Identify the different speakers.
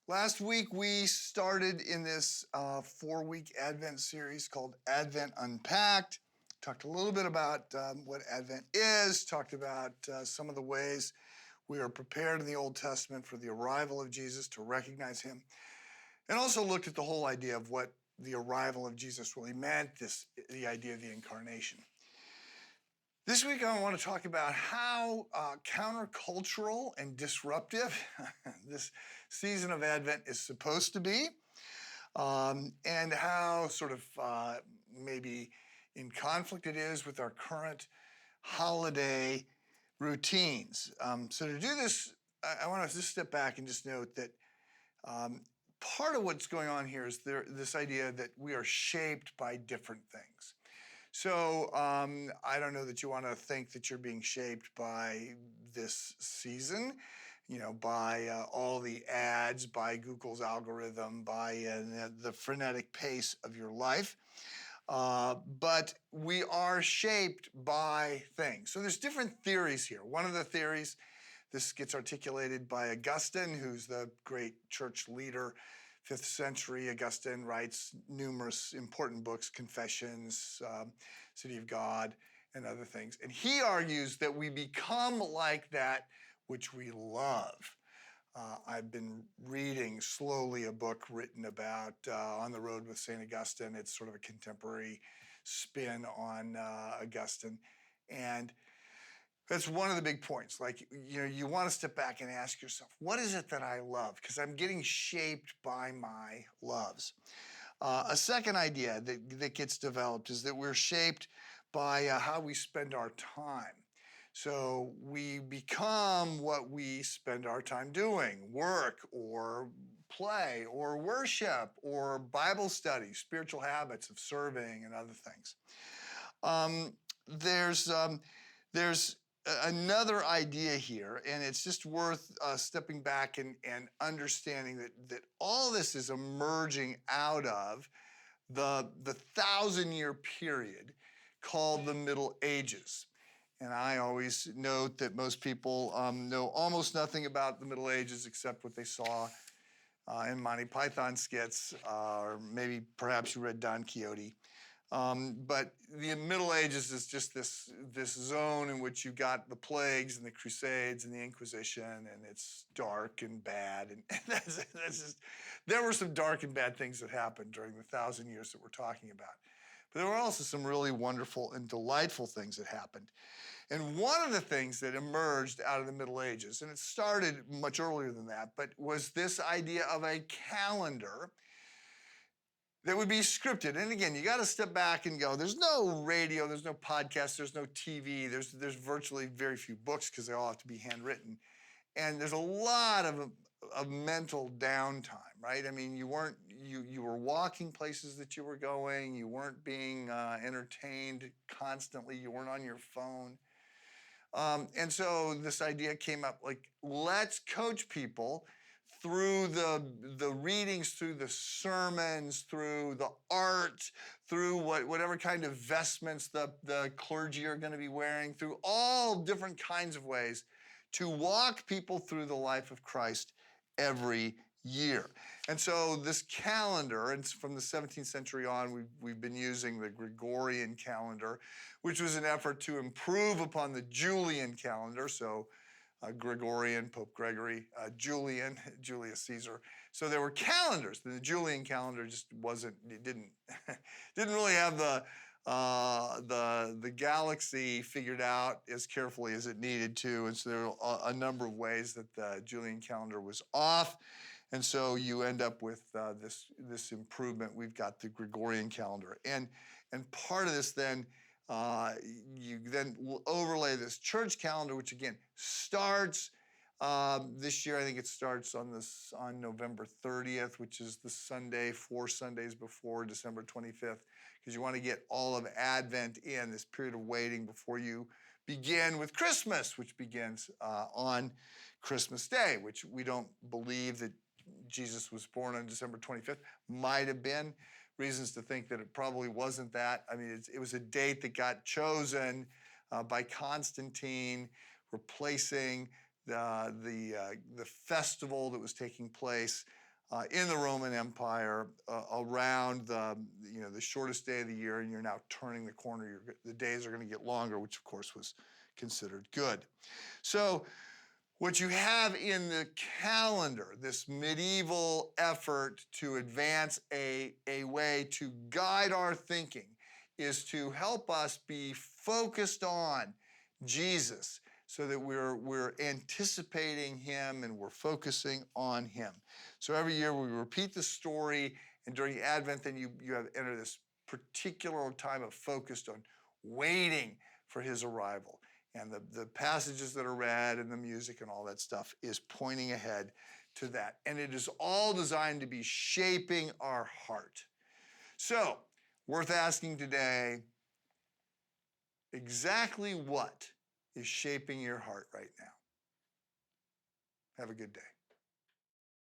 Speaker 1: Last week, we started in this 4-week Advent series called Advent Unpacked. Talked a little bit about what Advent is, talked about some of the ways we are prepared in the Old Testament for the arrival of Jesus, to recognize him, and also looked at the whole idea of what the arrival of Jesus really meant, the idea of the incarnation. This week, I want to talk about how countercultural and disruptive this season of Advent is supposed to be, and how sort of maybe in conflict it is with our current holiday routines. So to do this, I want to just step back and just note that part of what's going on here is this idea that we are shaped by different things. So I don't know that you want to think that you're being shaped by this season, by all the ads, by Google's algorithm, by the frenetic pace of your life. But we are shaped by things. So there's different theories here. One of the theories, this gets articulated by Augustine, who's the great church leader. 5th century, Augustine writes numerous important books, Confessions, City of God, and other things. And he argues that we become like that which we love. I've been reading slowly a book written about On the Road with St. Augustine. It's sort of a contemporary spin on Augustine. And that's one of the big points. Like, you want to step back and ask yourself, what is it that I love? Because I'm getting shaped by my loves. A second idea that gets developed is that we're shaped by how we spend our time. So we become what we spend our time doing: work or play or worship or Bible study, spiritual habits of serving and other things. There's another idea here, and it's just worth stepping back and understanding that all this is emerging out of the 1,000-year period called the Middle Ages. And I always note that most people know almost nothing about the Middle Ages except what they saw in Monty Python skits, or maybe perhaps you read Don Quixote. But the Middle Ages is just this zone in which you got the plagues and the Crusades and the Inquisition, and it's dark and bad. And that's just, there were some dark and bad things that happened during the 1,000 years that we're talking about. But there were also some really wonderful and delightful things that happened. And one of the things that emerged out of the Middle Ages, and it started much earlier than that, but was this idea of a calendar that would be scripted. And again, you got to step back and go, there's no radio, there's no podcast, there's no TV, there's virtually very few books because they all have to be handwritten. And there's a lot of mental downtime, right? I mean, you were walking places that you were going, you weren't being entertained constantly, you weren't on your phone. And so this idea came up, like, let's coach people through the readings, through the sermons, through the art, through whatever kind of vestments the clergy are going to be wearing, through all different kinds of ways to walk people through the life of Christ every year. And so this calendar, and from the 17th century on, we've been using the Gregorian calendar, which was an effort to improve upon the Julian calendar. So Gregorian, Pope Gregory, Julian, Julius Caesar. So there were calendars. The Julian calendar just didn't really have the galaxy figured out as carefully as it needed to. And so there were a number of ways that the Julian calendar was off. And so you end up with this improvement. We've got the Gregorian calendar. And part of this then, you then will overlay this church calendar, which again starts this year. I think it starts on November 30th, which is the Sunday, 4 Sundays before December 25th, because you want to get all of Advent in, this period of waiting before you begin with Christmas, which begins on Christmas Day, which we don't believe that Jesus was born on December 25th. Might have been reasons to think that it probably wasn't that. I mean, it was a date that got chosen by Constantine, replacing the festival that was taking place in the Roman Empire around the shortest day of the year, and you're now turning the corner. The days are going to get longer, which of course was considered good. So what you have in the calendar, this medieval effort to advance a way to guide our thinking, is to help us be focused on Jesus, so that we're anticipating him and we're focusing on him. So every year we repeat the story, and during Advent, then you have enter this particular time of focus on waiting for his arrival. And the passages that are read and the music and all that stuff is pointing ahead to that. And it is all designed to be shaping our heart. So, worth asking today, exactly what is shaping your heart right now? Have a good day.